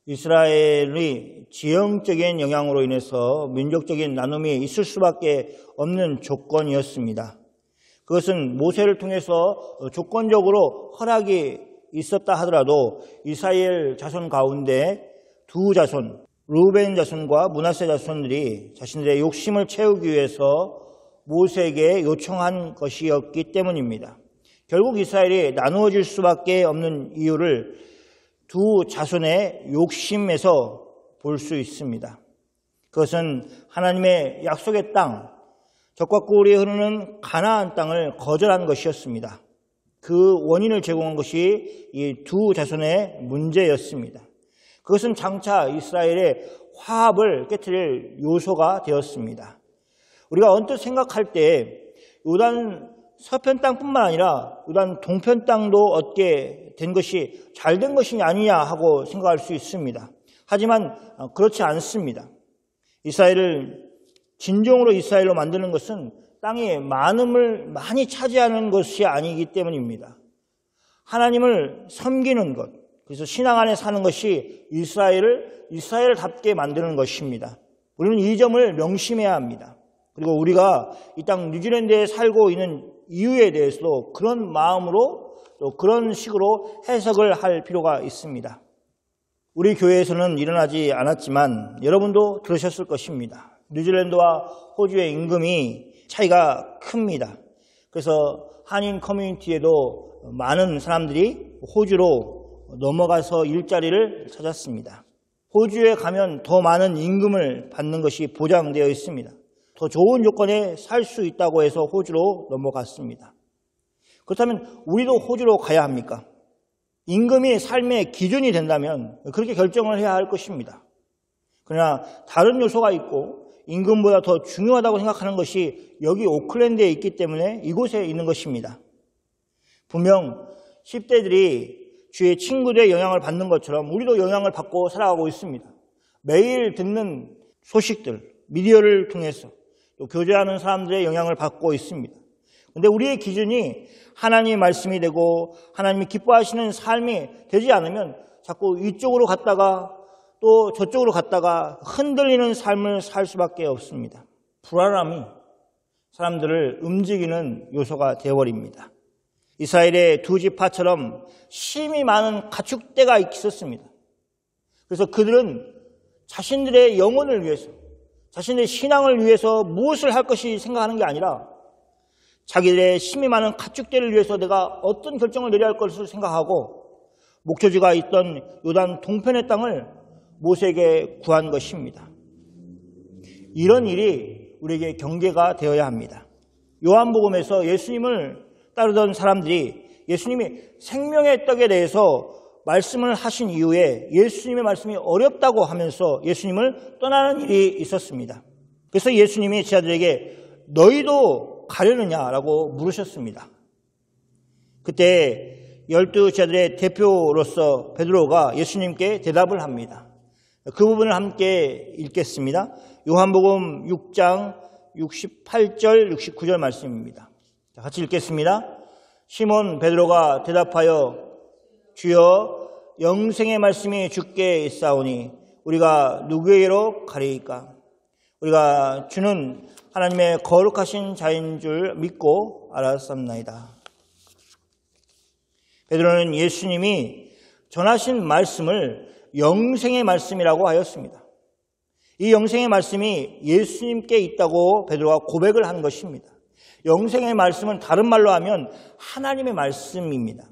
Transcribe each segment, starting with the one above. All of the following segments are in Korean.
이스라엘의 지형적인 영향으로 인해서 민족적인 나눔이 있을 수밖에 없는 조건이었습니다. 그것은 모세를 통해서 조건적으로 허락이 있었다 하더라도 이스라엘 자손 가운데 두 자손, 르우벤 자손과 므낫세 자손들이 자신들의 욕심을 채우기 위해서 모세에게 요청한 것이었기 때문입니다. 결국 이스라엘이 나누어질 수밖에 없는 이유를 두 자손의 욕심에서 볼 수 있습니다. 그것은 하나님의 약속의 땅, 젖과 꿀이 흐르는 가나안 땅을 거절한 것이었습니다. 그 원인을 제공한 것이 이 두 자손의 문제였습니다. 그것은 장차 이스라엘의 화합을 깨트릴 요소가 되었습니다. 우리가 언뜻 생각할 때 요단 서편 땅뿐만 아니라 요단 동편 땅도 얻게 된 것이 잘된 것이 아니냐 하고 생각할 수 있습니다. 하지만 그렇지 않습니다. 이스라엘을 진정으로 이스라엘로 만드는 것은 땅의 많음을 많이 차지하는 것이 아니기 때문입니다. 하나님을 섬기는 것, 그래서 신앙 안에 사는 것이 이스라엘답게 만드는 것입니다. 우리는 이 점을 명심해야 합니다. 그리고 우리가 이 땅 뉴질랜드에 살고 있는 이유에 대해서도 그런 마음으로 또 그런 식으로 해석을 할 필요가 있습니다. 우리 교회에서는 일어나지 않았지만 여러분도 들으셨을 것입니다. 뉴질랜드와 호주의 임금이 차이가 큽니다. 그래서 한인 커뮤니티에도 많은 사람들이 호주로 넘어가서 일자리를 찾았습니다. 호주에 가면 더 많은 임금을 받는 것이 보장되어 있습니다. 더 좋은 조건에 살 수 있다고 해서 호주로 넘어갔습니다. 그렇다면 우리도 호주로 가야 합니까? 임금이 삶의 기준이 된다면 그렇게 결정을 해야 할 것입니다. 그러나 다른 요소가 있고 임금보다 더 중요하다고 생각하는 것이 여기 오클랜드에 있기 때문에 이곳에 있는 것입니다. 분명 10대들이 주의 친구들의 영향을 받는 것처럼 우리도 영향을 받고 살아가고 있습니다. 매일 듣는 소식들, 미디어를 통해서 또 교제하는 사람들의 영향을 받고 있습니다. 그런데 우리의 기준이 하나님의 말씀이 되고 하나님이 기뻐하시는 삶이 되지 않으면 자꾸 이쪽으로 갔다가 또 저쪽으로 갔다가 흔들리는 삶을 살 수밖에 없습니다. 불안함이 사람들을 움직이는 요소가 되어버립니다. 이스라엘의 두 지파처럼 심히 많은 가축대가 있었습니다. 그래서 그들은 자신들의 영혼을 위해서, 자신들의 신앙을 위해서 무엇을 할 것이 생각하는 게 아니라 자기들의 심히 많은 가축대를 위해서 내가 어떤 결정을 내려야 할 것을 생각하고 목초지가 있던 요단 동편의 땅을 모세에게 구한 것입니다. 이런 일이 우리에게 경계가 되어야 합니다. 요한복음에서 예수님을 따르던 사람들이 예수님이 생명의 떡에 대해서 말씀을 하신 이후에 예수님의 말씀이 어렵다고 하면서 예수님을 떠나는 일이 있었습니다. 그래서 예수님이 제자들에게 너희도 가려느냐라고 물으셨습니다. 그때 12 제자들의 대표로서 베드로가 예수님께 대답을 합니다. 그 부분을 함께 읽겠습니다. 요한복음 6장 68절 69절 말씀입니다. 같이 읽겠습니다. 시몬 베드로가 대답하여 주여 영생의 말씀이 주께 있사오니 우리가 누구에게로 가리이까? 우리가 주는 하나님의 거룩하신 자인 줄 믿고 알았습나이다. 베드로는 예수님이 전하신 말씀을 영생의 말씀이라고 하였습니다. 이 영생의 말씀이 예수님께 있다고 베드로가 고백을 한 것입니다. 영생의 말씀은 다른 말로 하면 하나님의 말씀입니다.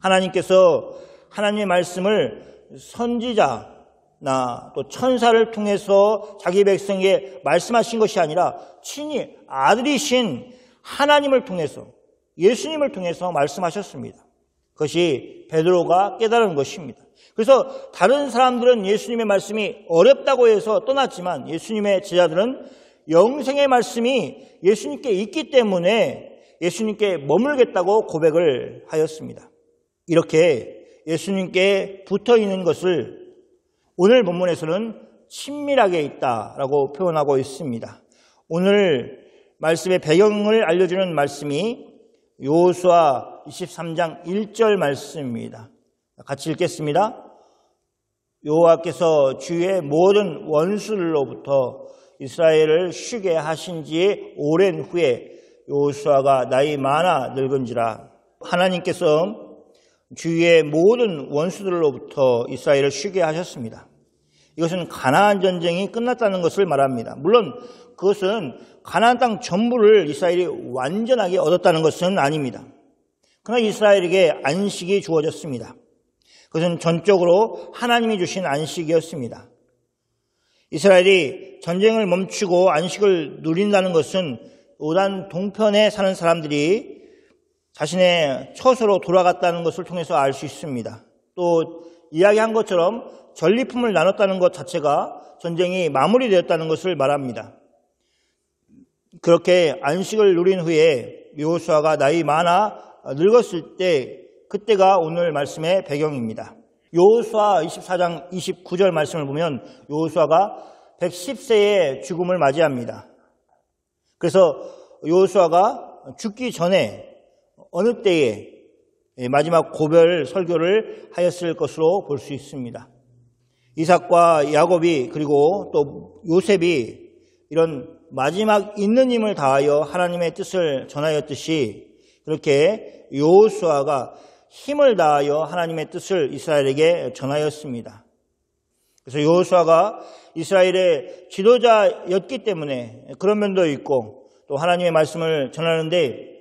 하나님께서 하나님의 말씀을 선지자나 또 천사를 통해서 자기 백성에게 말씀하신 것이 아니라 친히 아들이신 하나님을 통해서 예수님을 통해서 말씀하셨습니다. 그것이 베드로가 깨달은 것입니다. 그래서 다른 사람들은 예수님의 말씀이 어렵다고 해서 떠났지만 예수님의 제자들은 영생의 말씀이 예수님께 있기 때문에 예수님께 머물겠다고 고백을 하였습니다. 이렇게 예수님께 붙어 있는 것을 오늘 본문에서는 친밀하게 있다라고 표현하고 있습니다. 오늘 말씀의 배경을 알려주는 말씀이 여호수아 23장 1절 말씀입니다. 같이 읽겠습니다. 여호와께서 주의 모든 원수들로부터 이스라엘을 쉬게 하신 지 오랜 후에 여호수아가 나이 많아 늙은지라. 하나님께서 주의 모든 원수들로부터 이스라엘을 쉬게 하셨습니다. 이것은 가나안 전쟁이 끝났다는 것을 말합니다. 물론 그것은 가나안 땅 전부를 이스라엘이 완전하게 얻었다는 것은 아닙니다. 그러나 이스라엘에게 안식이 주어졌습니다. 그것은 전적으로 하나님이 주신 안식이었습니다. 이스라엘이 전쟁을 멈추고 안식을 누린다는 것은 요단 동편에 사는 사람들이 자신의 처소로 돌아갔다는 것을 통해서 알 수 있습니다. 또 이야기한 것처럼 전리품을 나눴다는 것 자체가 전쟁이 마무리되었다는 것을 말합니다. 그렇게 안식을 누린 후에 여호수아가 나이 많아 늙었을 때, 그때가 오늘 말씀의 배경입니다. 여호수아 24장 29절 말씀을 보면 여호수아가 110세의 죽음을 맞이합니다. 그래서 여호수아가 죽기 전에 어느 때에 마지막 고별 설교를 하였을 것으로 볼 수 있습니다. 이삭과 야곱이 그리고 또 요셉이 이런 마지막 있는 힘을 다하여 하나님의 뜻을 전하였듯이 그렇게 여호수아가 힘을 다하여 하나님의 뜻을 이스라엘에게 전하였습니다. 그래서 여호수아가 이스라엘의 지도자였기 때문에 그런 면도 있고 또 하나님의 말씀을 전하는데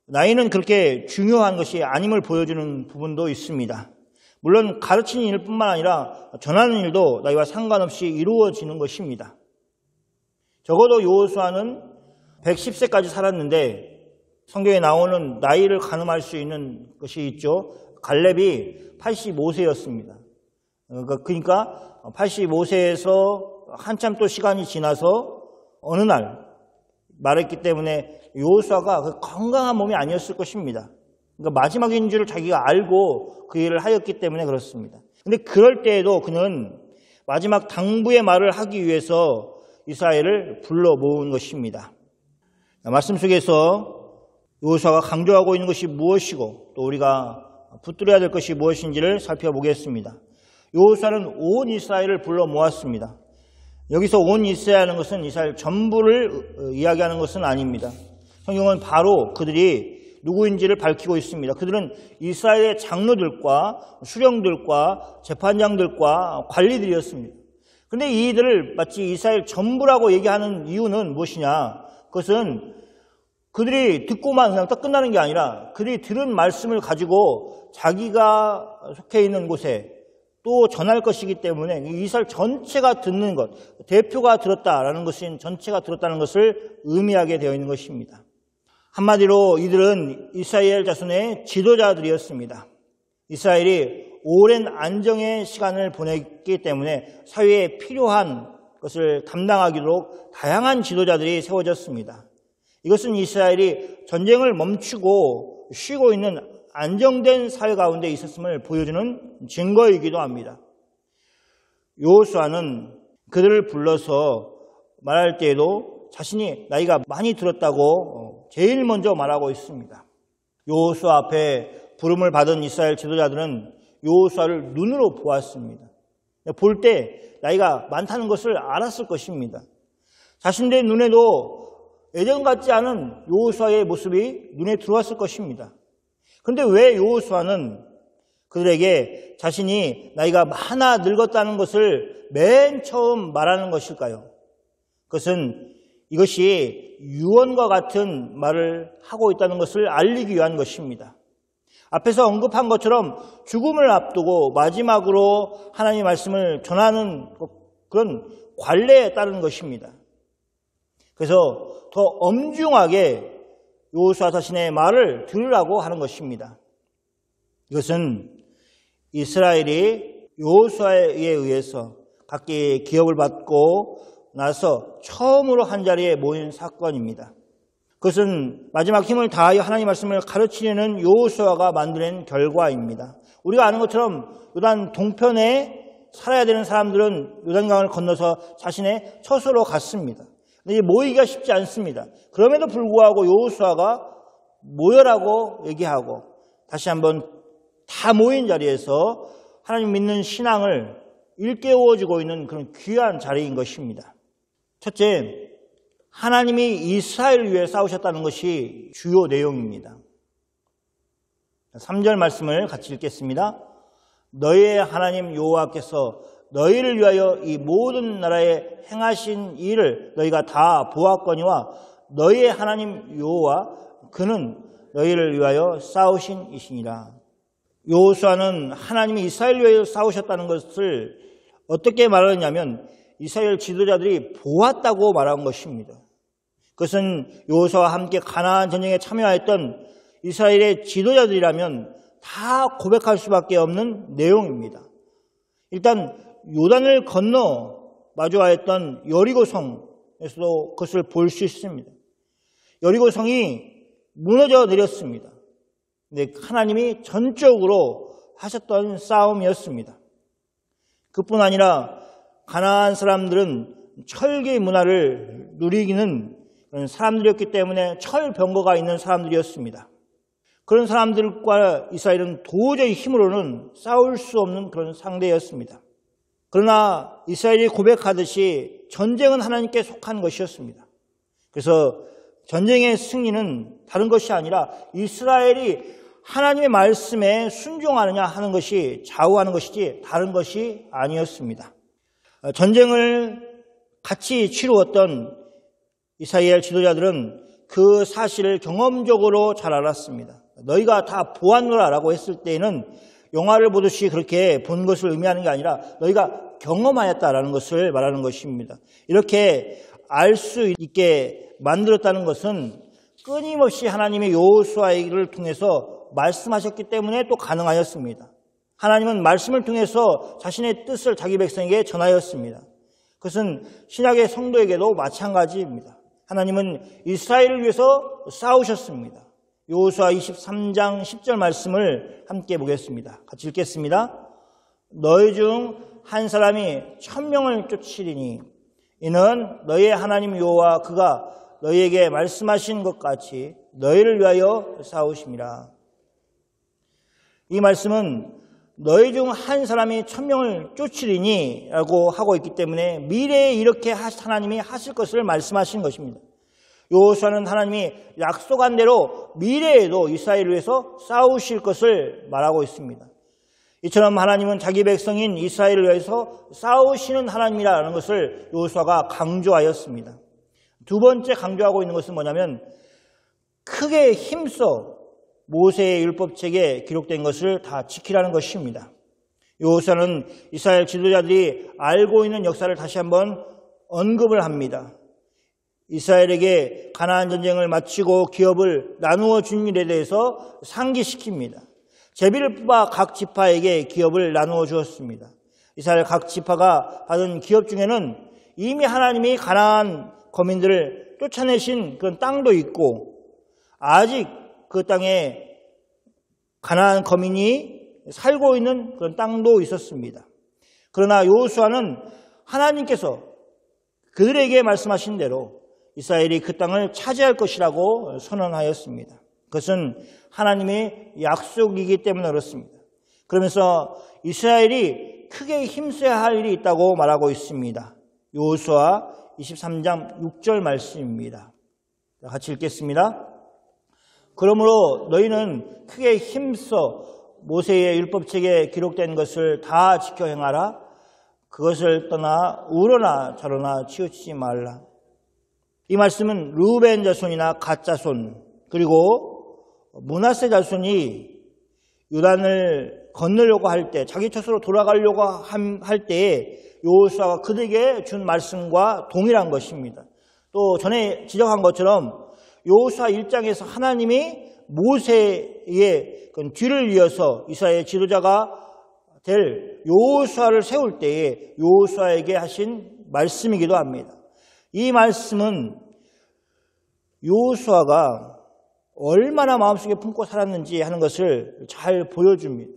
나이는 그렇게 중요한 것이 아님을 보여주는 부분도 있습니다. 물론 가르치는 일뿐만 아니라 전하는 일도 나이와 상관없이 이루어지는 것입니다. 적어도 여호수아는 110세까지 살았는데 성경에 나오는 나이를 가늠할 수 있는 것이 있죠. 갈렙이 85세였습니다. 그러니까 85세에서 한참 또 시간이 지나서 어느 날 말했기 때문에 여호수아가 건강한 몸이 아니었을 것입니다. 그러니까 마지막인 줄을 자기가 알고 그 일을 하였기 때문에 그렇습니다. 그런데 그럴 때에도 그는 마지막 당부의 말을 하기 위해서 이스라엘을 불러 모은 것입니다. 말씀 속에서 여호수아가 강조하고 있는 것이 무엇이고 또 우리가 붙들어야 될 것이 무엇인지를 살펴보겠습니다. 여호수아는 온 이스라엘을 불러 모았습니다. 여기서 온 이스라엘이라는 것은 이스라엘 전부를 이야기하는 것은 아닙니다. 성경은 바로 그들이 누구인지를 밝히고 있습니다. 그들은 이스라엘의 장로들과 수령들과 재판장들과 관리들이었습니다. 그런데 이들을 마치 이스라엘 전부라고 얘기하는 이유는 무엇이냐? 그것은 그들이 듣고만 그냥 딱 끝나는 게 아니라 그들이 들은 말씀을 가지고 자기가 속해 있는 곳에 또 전할 것이기 때문에 이스라엘 전체가 듣는 것, 대표가 들었다라는 것은 전체가 들었다는 것을 의미하게 되어 있는 것입니다. 한마디로 이들은 이스라엘 자손의 지도자들이었습니다. 이스라엘이 오랜 안정의 시간을 보냈기 때문에 사회에 필요한 것을 담당하기로 다양한 지도자들이 세워졌습니다. 이것은 이스라엘이 전쟁을 멈추고 쉬고 있는 안정된 사회 가운데 있었음을 보여주는 증거이기도 합니다. 여호수아는 그들을 불러서 말할 때에도 자신이 나이가 많이 들었다고 제일 먼저 말하고 있습니다. 여호수아 앞에 부름을 받은 이스라엘 지도자들은 여호수아를 눈으로 보았습니다. 볼 때 나이가 많다는 것을 알았을 것입니다. 자신들의 눈에도 예전 같지 않은 여호수아의 모습이 눈에 들어왔을 것입니다. 그런데 왜 여호수아는 그들에게 자신이 나이가 많아 늙었다는 것을 맨 처음 말하는 것일까요? 그것은 이것이 유언과 같은 말을 하고 있다는 것을 알리기 위한 것입니다. 앞에서 언급한 것처럼 죽음을 앞두고 마지막으로 하나님의 말씀을 전하는 그런 관례에 따른 것입니다. 그래서 더 엄중하게 여호수아 자신의 말을 들으라고 하는 것입니다. 이것은 이스라엘이 여호수아에 의해서 각기 기업을 받고 나서 처음으로 한자리에 모인 사건입니다. 그것은 마지막 힘을 다하여 하나님의 말씀을 가르치려는 여호수아가 만들어낸 결과입니다. 우리가 아는 것처럼 요단 동편에 살아야 되는 사람들은 요단강을 건너서 자신의 처소로 갔습니다. 근데 모이기가 쉽지 않습니다. 그럼에도 불구하고 여호수아가 모여라고 얘기하고 다시 한번 다 모인 자리에서 하나님 믿는 신앙을 일깨워지고 있는 그런 귀한 자리인 것입니다. 첫째, 하나님이 이스라엘을 위해 싸우셨다는 것이 주요 내용입니다. 3절 말씀을 같이 읽겠습니다. 너희의 하나님 여호와께서 너희를 위하여 이 모든 나라에 행하신 일을 너희가 다 보았거니와 너희의 하나님 여호와 그는 너희를 위하여 싸우신 이시니라. 여호수아는 하나님이 이스라엘을 위하여 싸우셨다는 것을 어떻게 말하느냐면 이스라엘 지도자들이 보았다고 말한 것입니다. 그것은 여호수아와 함께 가나안 전쟁에 참여했던 이스라엘의 지도자들이라면 다 고백할 수밖에 없는 내용입니다. 일단 요단을 건너 마주하였던 여리고성에서도 그것을 볼 수 있습니다. 여리고성이 무너져 내렸습니다. 근데 하나님이 전적으로 하셨던 싸움이었습니다. 그뿐 아니라 가나안 사람들은 철기 문화를 누리기는 그런 사람들이었기 때문에 철병거가 있는 사람들이었습니다. 그런 사람들과 이스라엘은 도저히 힘으로는 싸울 수 없는 그런 상대였습니다. 그러나 이스라엘이 고백하듯이 전쟁은 하나님께 속한 것이었습니다. 그래서 전쟁의 승리는 다른 것이 아니라 이스라엘이 하나님의 말씀에 순종하느냐 하는 것이 좌우하는 것이지 다른 것이 아니었습니다. 전쟁을 같이 치루었던 이스라엘 지도자들은 그 사실을 경험적으로 잘 알았습니다. 너희가 다 보았노라라고 했을 때에는 영화를 보듯이 그렇게 본 것을 의미하는 게 아니라 너희가 경험하였다라는 것을 말하는 것입니다. 이렇게 알 수 있게 만들었다는 것은 끊임없이 하나님의 여호수아를 통해서 말씀하셨기 때문에 또 가능하였습니다. 하나님은 말씀을 통해서 자신의 뜻을 자기 백성에게 전하였습니다. 그것은 신약의 성도에게도 마찬가지입니다. 하나님은 이스라엘을 위해서 싸우셨습니다. 여호수아 23장 10절 말씀을 함께 보겠습니다. 같이 읽겠습니다. 너희 중 한 사람이 1000명을 쫓으리니 이는 너희의 하나님 여호와 그가 너희에게 말씀하신 것 같이 너희를 위하여 싸우심이라. 이 말씀은 너희 중 한 사람이 1000명을 쫓으리니 라고 하고 있기 때문에 미래에 이렇게 하나님이 하실 것을 말씀하신 것입니다. 여호수아는 하나님이 약속한 대로 미래에도 이스라엘을 위해서 싸우실 것을 말하고 있습니다. 이처럼 하나님은 자기 백성인 이스라엘을 위해서 싸우시는 하나님이라는 것을 여호수아가 강조하였습니다. 두 번째 강조하고 있는 것은 뭐냐면 크게 힘써 모세의 율법책에 기록된 것을 다 지키라는 것입니다. 여호수아는 이스라엘 지도자들이 알고 있는 역사를 다시 한번 언급을 합니다. 이스라엘에게 가나안 전쟁을 마치고 기업을 나누어 준 일에 대해서 상기시킵니다. 제비를 뽑아 각 지파에게 기업을 나누어 주었습니다. 이스라엘 각 지파가 받은 기업 중에는 이미 하나님이 가나안 거민들을 쫓아내신 그런 땅도 있고 아직 그 땅에 가나안 거민이 살고 있는 그런 땅도 있었습니다. 그러나 여호수아는 하나님께서 그들에게 말씀하신 대로 이스라엘이 그 땅을 차지할 것이라고 선언하였습니다. 그것은 하나님의 약속이기 때문에 그렇습니다. 그러면서 이스라엘이 크게 힘써야 할 일이 있다고 말하고 있습니다. 여호수아 23장 6절 말씀입니다. 같이 읽겠습니다. 그러므로 너희는 크게 힘써 모세의 율법책에 기록된 것을 다 지켜 행하라. 그것을 떠나 우로나 좌로나 치우치지 말라. 이 말씀은 르우벤 자손이나 갓 자손 그리고 므낫세 자손이 요단을 건너려고 할 때 자기 처소로 돌아가려고 할 때에 여호수아가 그들에게 준 말씀과 동일한 것입니다. 또 전에 지적한 것처럼 여호수아 1장에서 하나님이 모세의 뒤를 이어서 이스라엘 지도자가 될 여호수아를 세울 때에 여호수아에게 하신 말씀이기도 합니다. 이 말씀은 여호수아가 얼마나 마음속에 품고 살았는지 하는 것을 잘 보여줍니다.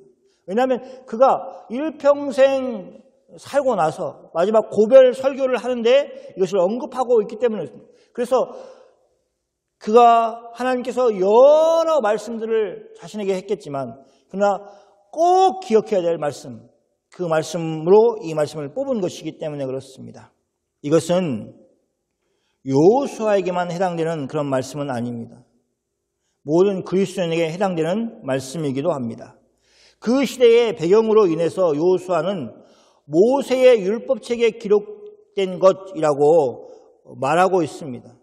왜냐하면 그가 일평생 살고 나서 마지막 고별 설교를 하는데 이것을 언급하고 있기 때문에 그렇습니다. 그래서 그가 하나님께서 여러 말씀들을 자신에게 했겠지만 그러나 꼭 기억해야 될 말씀, 그 말씀으로 이 말씀을 뽑은 것이기 때문에 그렇습니다. 이것은 여호수아에게만 해당되는 그런 말씀은 아닙니다. 모든 그리스도인에게 해당되는 말씀이기도 합니다. 그 시대의 배경으로 인해서 여호수아는 모세의 율법책에 기록된 것이라고 말하고 있습니다.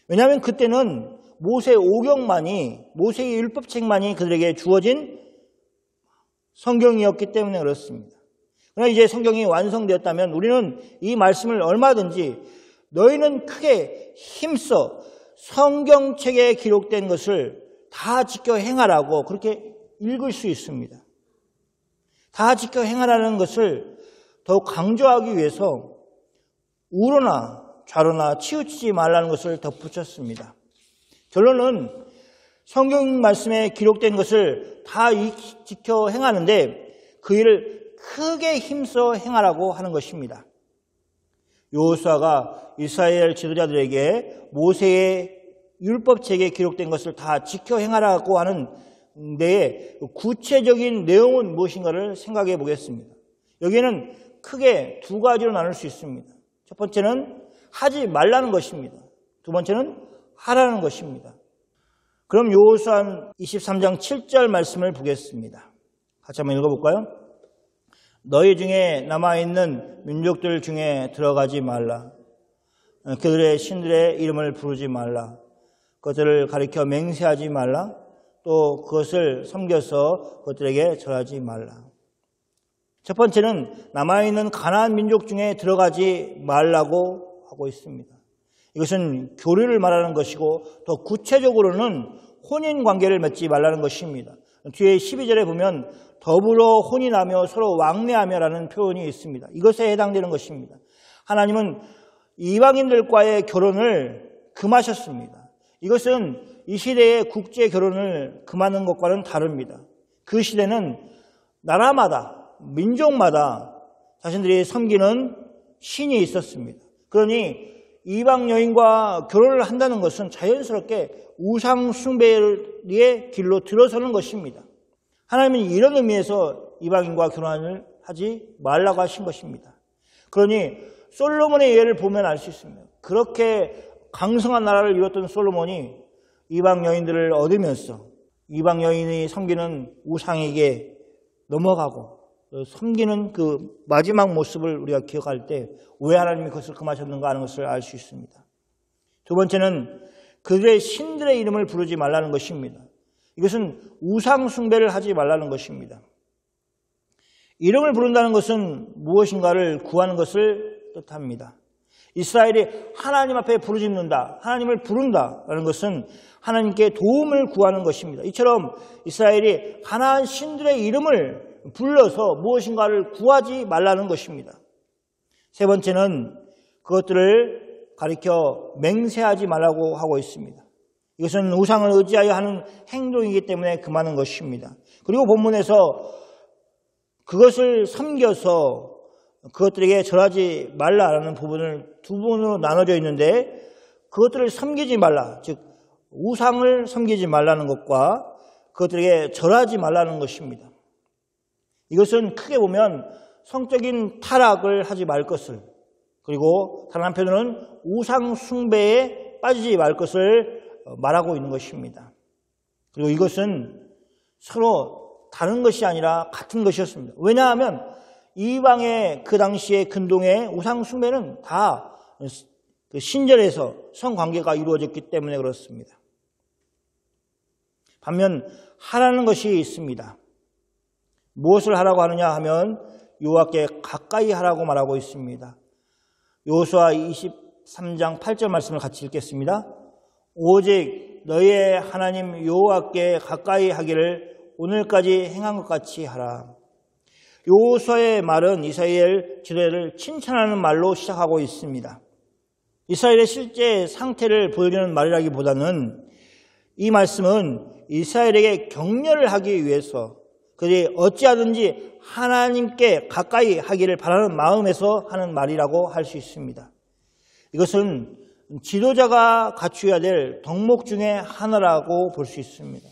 왜냐하면 그때는 모세 오경만이, 모세의 율법책만이 그들에게 주어진 성경이었기 때문에 그렇습니다. 그러나 이제 성경이 완성되었다면 우리는 이 말씀을 얼마든지 너희는 크게 힘써 성경책에 기록된 것을 다 지켜 행하라고 그렇게 읽을 수 있습니다. 다 지켜 행하라는 것을 더욱 강조하기 위해서 우로나 좌로나 치우치지 말라는 것을 덧붙였습니다. 결론은 성경 말씀에 기록된 것을 다 지켜 행하는데 그 일을 크게 힘써 행하라고 하는 것입니다. 여호수아가 이스라엘 지도자들에게 모세의 율법책에 기록된 것을 다 지켜 행하라고 하는 데에 구체적인 내용은 무엇인가를 생각해 보겠습니다. 여기에는 크게 두 가지로 나눌 수 있습니다. 첫 번째는 하지 말라는 것입니다. 두 번째는 하라는 것입니다. 그럼 여호수아 23장 7절 말씀을 보겠습니다. 같이 한번 읽어볼까요? 너희 중에 남아있는 민족들 중에 들어가지 말라. 그들의 신들의 이름을 부르지 말라. 그것들을 가리켜 맹세하지 말라. 또 그것을 섬겨서 그것들에게 절하지 말라. 첫 번째는 남아있는 가나안 민족 중에 들어가지 말라고 하고 있습니다. 이것은 교류를 말하는 것이고 더 구체적으로는 혼인관계를 맺지 말라는 것입니다. 뒤에 12절에 보면 더불어 혼인하며 서로 왕래하며라는 표현이 있습니다. 이것에 해당되는 것입니다. 하나님은 이방인들과의 결혼을 금하셨습니다. 이것은 이 시대의 국제 결혼을 금하는 것과는 다릅니다. 그 시대는 나라마다 민족마다 자신들이 섬기는 신이 있었습니다. 그러니 이방 여인과 결혼을 한다는 것은 자연스럽게 우상 숭배의 길로 들어서는 것입니다. 하나님은 이런 의미에서 이방인과 결혼을 하지 말라고 하신 것입니다. 그러니 솔로몬의 예를 보면 알 수 있습니다. 그렇게 강성한 나라를 이뤘던 솔로몬이 이방 여인들을 얻으면서 이방 여인이 섬기는 우상에게 넘어가고 섬기는 그 마지막 모습을 우리가 기억할 때 왜 하나님이 그것을 금하셨는가 하는 것을 알 수 있습니다. 두 번째는 그들의 신들의 이름을 부르지 말라는 것입니다. 이것은 우상 숭배를 하지 말라는 것입니다. 이름을 부른다는 것은 무엇인가를 구하는 것을 뜻합니다. 이스라엘이 하나님 앞에 부르짖는다, 하나님을 부른다라는 것은 하나님께 도움을 구하는 것입니다. 이처럼 이스라엘이 가나안 신들의 이름을 불러서 무엇인가를 구하지 말라는 것입니다. 세 번째는 그것들을 가리켜 맹세하지 말라고 하고 있습니다. 이것은 우상을 의지하여 하는 행동이기 때문에 금하는 것입니다. 그리고 본문에서 그것을 섬겨서 그것들에게 절하지 말라라는 부분을 두 부분으로 나눠져 있는데 그것들을 섬기지 말라, 즉 우상을 섬기지 말라는 것과 그것들에게 절하지 말라는 것입니다. 이것은 크게 보면 성적인 타락을 하지 말 것을, 그리고 다른 한편으로는 우상 숭배에 빠지지 말 것을 말하고 있는 것입니다. 그리고 이것은 서로 다른 것이 아니라 같은 것이었습니다. 왜냐하면 이방의 그 당시의 근동의 우상 숭배는 다 신전에서 성관계가 이루어졌기 때문에 그렇습니다. 반면 하라는 것이 있습니다. 무엇을 하라고 하느냐 하면 여호와께 가까이 하라고 말하고 있습니다. 여호수아 23장 8절 말씀을 같이 읽겠습니다. 오직 너희의 하나님 여호와께 가까이 하기를 오늘까지 행한 것 같이 하라. 여호수아의 말은 이스라엘 지도자를 칭찬하는 말로 시작하고 있습니다. 이스라엘의 실제 상태를 보여주는 말이라기보다는 이 말씀은 이스라엘에게 격려를 하기 위해서 그들이 어찌하든지 하나님께 가까이 하기를 바라는 마음에서 하는 말이라고 할 수 있습니다. 이것은 지도자가 갖추어야 될 덕목 중에 하나라고 볼 수 있습니다.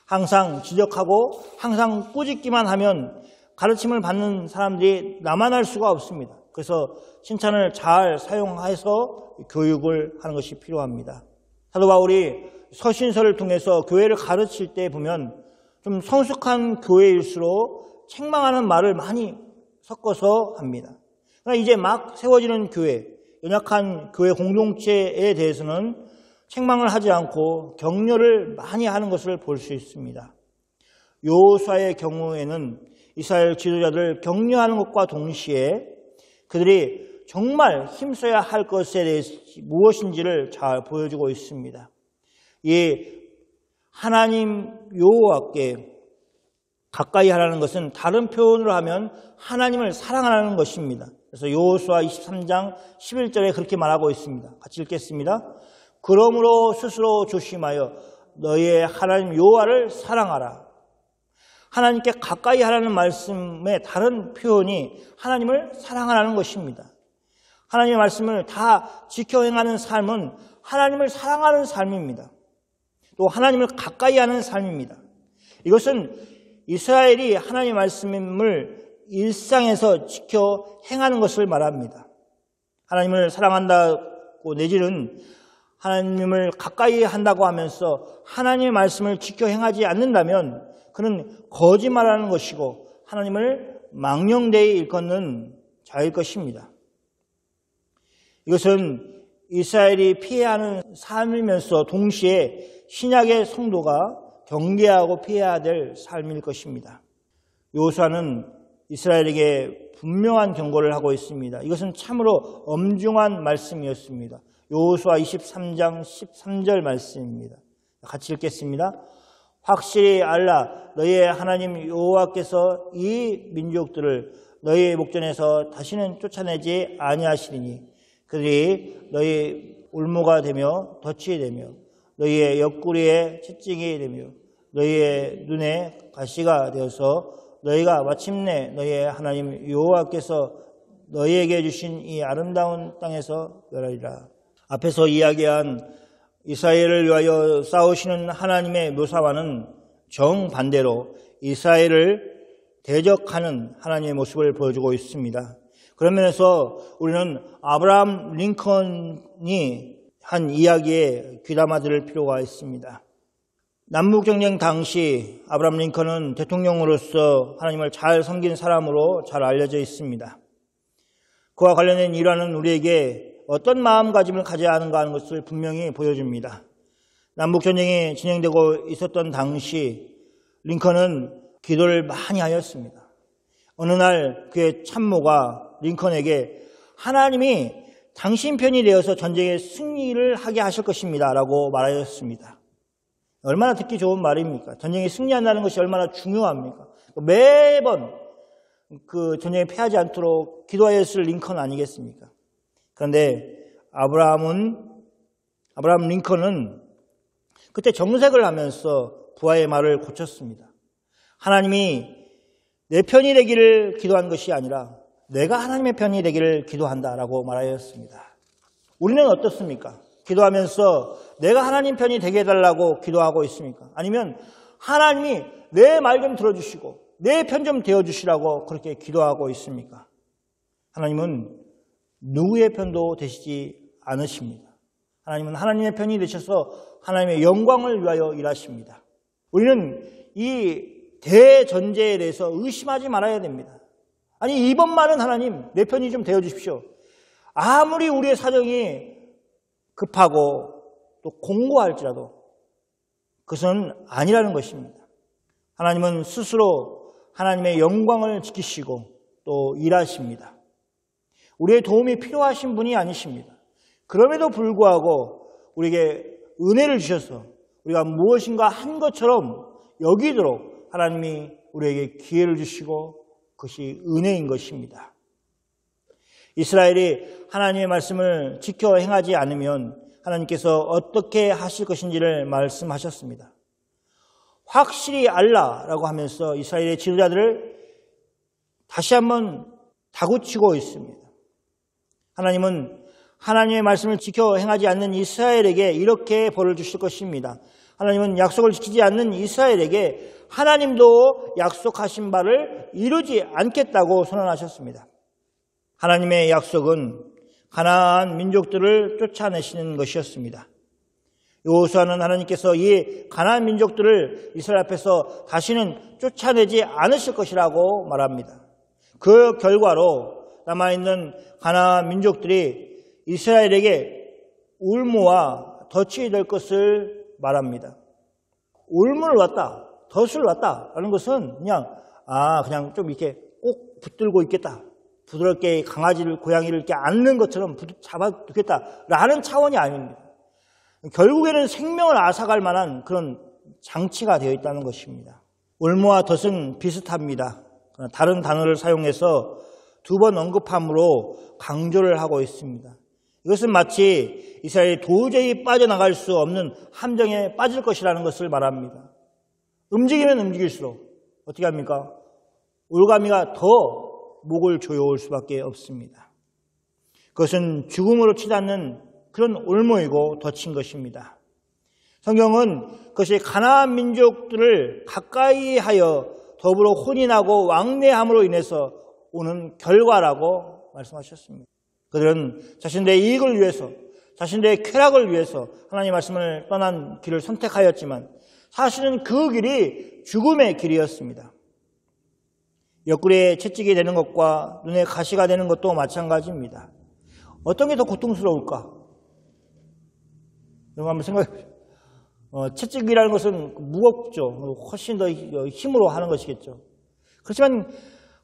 항상 지적하고 항상 꾸짖기만 하면 가르침을 받는 사람들이 나만할 수가 없습니다. 그래서 칭찬을 잘 사용해서 교육을 하는 것이 필요합니다. 사도 바울이 서신서를 통해서 교회를 가르칠 때 보면 좀 성숙한 교회일수록 책망하는 말을 많이 섞어서 합니다. 그러나 이제 막 세워지는 교회, 연약한 교회 공동체에 대해서는 책망을 하지 않고 격려를 많이 하는 것을 볼 수 있습니다. 여호수아의 경우에는 이스라엘 지도자들을 격려하는 것과 동시에 그들이 정말 힘써야 할 것에 대해서 무엇인지를 잘 보여주고 있습니다. 이 하나님 여호와께 가까이 하라는 것은 다른 표현으로 하면 하나님을 사랑하라는 것입니다. 그래서 여호수아 23장 11절에 그렇게 말하고 있습니다. 같이 읽겠습니다. 그러므로 스스로 조심하여 너희의 하나님 여호와를 사랑하라. 하나님께 가까이 하라는 말씀의 다른 표현이 하나님을 사랑하라는 것입니다. 하나님의 말씀을 다 지켜 행하는 삶은 하나님을 사랑하는 삶입니다. 또 하나님을 가까이 하는 삶입니다. 이것은 이스라엘이 하나님의 말씀을 일상에서 지켜 행하는 것을 말합니다. 하나님을 사랑한다고 내지는 하나님을 가까이 한다고 하면서 하나님의 말씀을 지켜 행하지 않는다면 그는 거짓말하는 것이고 하나님을 망령되이 일컫는 자일 것입니다. 이것은 이스라엘이 피해야 하는 삶이면서 동시에 신약의 성도가 경계하고 피해야 될 삶일 것입니다. 여호수아는 이스라엘에게 분명한 경고를 하고 있습니다. 이것은 참으로 엄중한 말씀이었습니다. 여호수아 23장 13절 말씀입니다. 같이 읽겠습니다. 확실히 알라 너희의 하나님 여호와께서 이 민족들을 너희의 목전에서 다시는 쫓아내지 아니하시리니 그들이 너희 울모가 되며 덫이 되며 너희의 옆구리에 채찍이 되며 너희의 눈에 가시가 되어서 너희가 마침내 너희의 하나님 여호와께서 너희에게 주신 이 아름다운 땅에서 멸하리라. 앞에서 이야기한 이스라엘을 위하여 싸우시는 하나님의 묘사와는 정반대로 이스라엘을 대적하는 하나님의 모습을 보여주고 있습니다. 그런 면에서 우리는 아브라함 링컨이 한 이야기에 귀담아 들을 필요가 있습니다. 남북전쟁 당시 아브라함 링컨은 대통령으로서 하나님을 잘 섬긴 사람으로 잘 알려져 있습니다. 그와 관련된 일화는 우리에게 어떤 마음가짐을 가져야 하는가 하는 것을 분명히 보여줍니다. 남북전쟁이 진행되고 있었던 당시 링컨은 기도를 많이 하였습니다. 어느 날 그의 참모가 링컨에게 하나님이 당신 편이 되어서 전쟁에 승리를 하게 하실 것입니다 라고 말하였습니다. 얼마나 듣기 좋은 말입니까? 전쟁에 승리한다는 것이 얼마나 중요합니까? 매번 그 전쟁에 패하지 않도록 기도하였을 링컨 아니겠습니까? 그런데 아브라함 링컨은 그때 정색을 하면서 부하의 말을 고쳤습니다. 하나님이 내 편이 되기를 기도한 것이 아니라 내가 하나님의 편이 되기를 기도한다라고 말하였습니다. 우리는 어떻습니까? 기도하면서 내가 하나님 편이 되게 해달라고 기도하고 있습니까? 아니면 하나님이 내 말 좀 들어주시고 내 편 좀 되어주시라고 그렇게 기도하고 있습니까? 하나님은 누구의 편도 되시지 않으십니다. 하나님은 하나님의 편이 되셔서 하나님의 영광을 위하여 일하십니다. 우리는 이 대전제에 대해서 의심하지 말아야 됩니다. 아니 이번 말은 하나님 내 편이 좀 되어주십시오. 아무리 우리의 사정이 급하고 또 공고할지라도 그것은 아니라는 것입니다. 하나님은 스스로 하나님의 영광을 지키시고 또 일하십니다. 우리의 도움이 필요하신 분이 아니십니다. 그럼에도 불구하고 우리에게 은혜를 주셔서 우리가 무엇인가 한 것처럼 여기도록 하나님이 우리에게 기회를 주시고 그것이 은혜인 것입니다. 이스라엘이 하나님의 말씀을 지켜 행하지 않으면 하나님께서 어떻게 하실 것인지를 말씀하셨습니다. 확실히 알라라고 하면서 이스라엘의 지도자들을 다시 한번 다그치고 있습니다. 하나님은 하나님의 말씀을 지켜 행하지 않는 이스라엘에게 이렇게 벌을 주실 것입니다. 하나님은 약속을 지키지 않는 이스라엘에게 하나님도 약속하신 바를 이루지 않겠다고 선언하셨습니다. 하나님의 약속은 가나안 민족들을 쫓아내시는 것이었습니다. 여호수아는 하나님께서 이 가나안 민족들을 이스라엘 앞에서 다시는 쫓아내지 않으실 것이라고 말합니다. 그 결과로 남아있는 가나안 민족들이 이스라엘에게 울무와 덫이 될 것을 말합니다. 울무를 왔다, 덫을 왔다 라는 것은 그냥 좀 이렇게 꼭 붙들고 있겠다. 부드럽게 강아지를, 고양이를 이렇게 안는 것처럼 잡아두겠다라는 차원이 아닙니다. 결국에는 생명을 앗아갈 만한 그런 장치가 되어 있다는 것입니다. 울무와 덫은 비슷합니다. 다른 단어를 사용해서 2번 언급함으로 강조를 하고 있습니다. 이것은 마치 이스라엘이 도저히 빠져나갈 수 없는 함정에 빠질 것이라는 것을 말합니다. 움직이면 움직일수록 어떻게 합니까? 올가미가 더 목을 조여올 수밖에 없습니다. 그것은 죽음으로 치닫는 그런 올무이고 덫인 것입니다. 성경은 그것이 가나안 민족들을 가까이 하여 더불어 혼인하고 왕래함으로 인해서 오는 결과라고 말씀하셨습니다. 그들은 자신들의 이익을 위해서, 자신들의 쾌락을 위해서 하나님의 말씀을 떠난 길을 선택하였지만 사실은 그 길이 죽음의 길이었습니다. 옆구리에 채찍이 되는 것과 눈에 가시가 되는 것도 마찬가지입니다. 어떤 게 더 고통스러울까? 여러분 한번 생각해 보세요. 채찍이라는 것은 무겁죠. 훨씬 더 힘으로 하는 것이겠죠. 그렇지만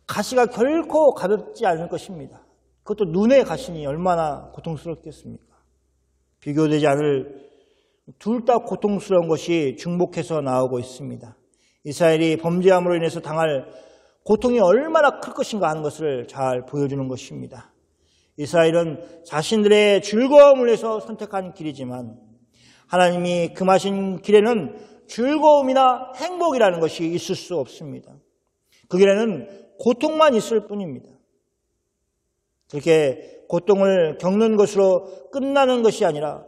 가시가 결코 가볍지 않을 것입니다. 그것도 눈의 가시니 얼마나 고통스럽겠습니까? 비교되지 않을 둘 다 고통스러운 것이 중복해서 나오고 있습니다. 이스라엘이 범죄함으로 인해서 당할 고통이 얼마나 클 것인가 하는 것을 잘 보여주는 것입니다. 이스라엘은 자신들의 즐거움을 위해서 선택한 길이지만 하나님이 금하신 길에는 즐거움이나 행복이라는 것이 있을 수 없습니다. 그 길에는 고통만 있을 뿐입니다. 그렇게 고통을 겪는 것으로 끝나는 것이 아니라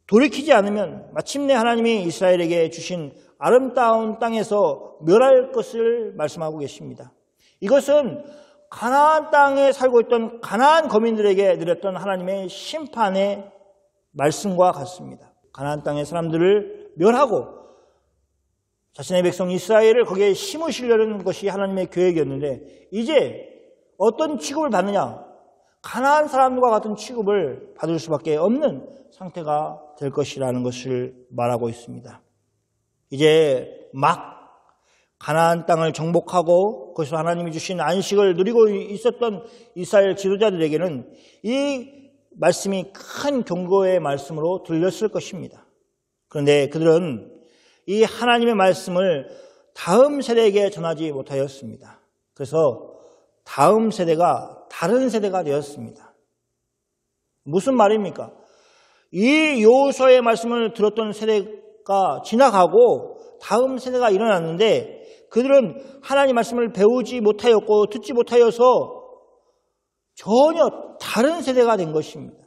돌이키지 않으면 마침내 하나님이 이스라엘에게 주신 아름다운 땅에서 멸할 것을 말씀하고 계십니다. 이것은 가나안 땅에 살고 있던 가나안 거민들에게 내렸던 하나님의 심판의 말씀과 같습니다. 가나안 땅의 사람들을 멸하고 자신의 백성 이스라엘을 거기에 심으시려는 것이 하나님의 계획이었는데 이제 어떤 취급을 받느냐? 가나안 사람들과 같은 취급을 받을 수밖에 없는 상태가 될 것이라는 것을 말하고 있습니다. 이제 막 가나안 땅을 정복하고 거기서 하나님이 주신 안식을 누리고 있었던 이스라엘 지도자들에게는 이 말씀이 큰 경고의 말씀으로 들렸을 것입니다. 그런데 그들은 이 하나님의 말씀을 다음 세대에게 전하지 못하였습니다. 그래서 다음 세대가 다른 세대가 되었습니다. 무슨 말입니까? 이 여호수아의 말씀을 들었던 세대가 지나가고 다음 세대가 일어났는데 그들은 하나님 말씀을 배우지 못하였고 듣지 못하여서 전혀 다른 세대가 된 것입니다.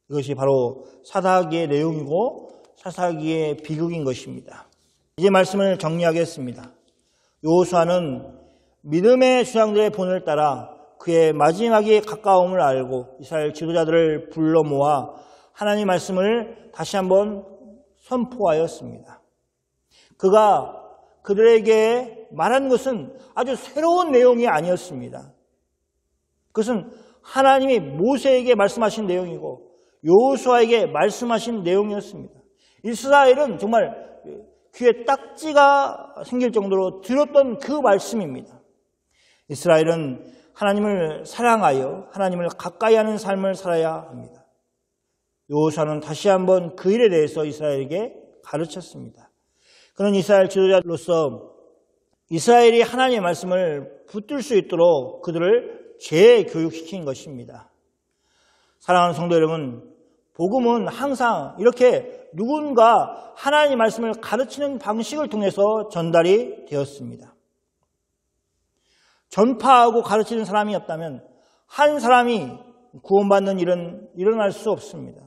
이것이 바로 사사기의 내용이고 사사기의 비극인 것입니다. 이제 말씀을 정리하겠습니다. 여호수아는 믿음의 주장들의 본을 따라 그의 마지막이 가까움을 알고 이스라엘 지도자들을 불러 모아 하나님 말씀을 다시 한번 선포하였습니다. 그가 그들에게 말한 것은 아주 새로운 내용이 아니었습니다. 그것은 하나님이 모세에게 말씀하신 내용이고 여호수아에게 말씀하신 내용이었습니다. 이스라엘은 정말 귀에 딱지가 생길 정도로 들었던 그 말씀입니다. 이스라엘은 하나님을 사랑하여 하나님을 가까이 하는 삶을 살아야 합니다. 여호수아는 다시 한번 그 일에 대해서 이스라엘에게 가르쳤습니다. 그는 이스라엘 지도자로서 이스라엘이 하나님의 말씀을 붙들 수 있도록 그들을 재교육시킨 것입니다. 사랑하는 성도 여러분, 복음은 항상 이렇게 누군가 하나님의 말씀을 가르치는 방식을 통해서 전달이 되었습니다. 전파하고 가르치는 사람이 없다면 한 사람이 구원받는 일은 일어날 수 없습니다.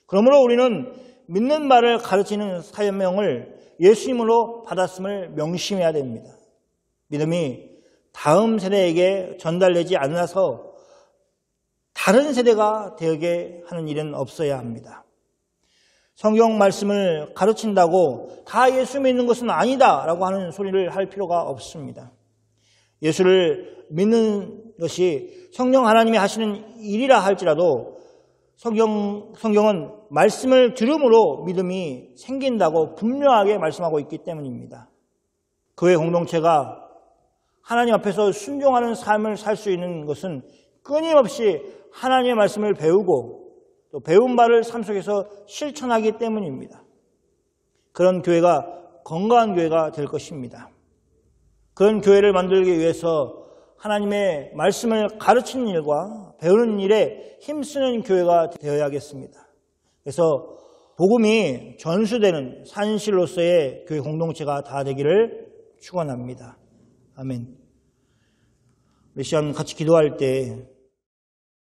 그러므로 우리는 믿는 바를 가르치는 사명을 예수님으로 받았음을 명심해야 됩니다. 믿음이 다음 세대에게 전달되지 않아서 다른 세대가 되게 하는 일은 없어야 합니다. 성경 말씀을 가르친다고 다 예수 믿는 것은 아니다 라고 하는 소리를 할 필요가 없습니다. 예수를 믿는 것이 성령 하나님이 하시는 일이라 할지라도 성경은 말씀을 들음으로 믿음이 생긴다고 분명하게 말씀하고 있기 때문입니다. 교회 공동체가 하나님 앞에서 순종하는 삶을 살 수 있는 것은 끊임없이 하나님의 말씀을 배우고 또 배운 바를 삶 속에서 실천하기 때문입니다. 그런 교회가 건강한 교회가 될 것입니다. 그런 교회를 만들기 위해서 하나님의 말씀을 가르치는 일과 배우는 일에 힘쓰는 교회가 되어야겠습니다. 그래서 복음이 전수되는 산실로서의 교회 공동체가 다 되기를 축원합니다. 아멘. 우리 시간 같이 기도할 때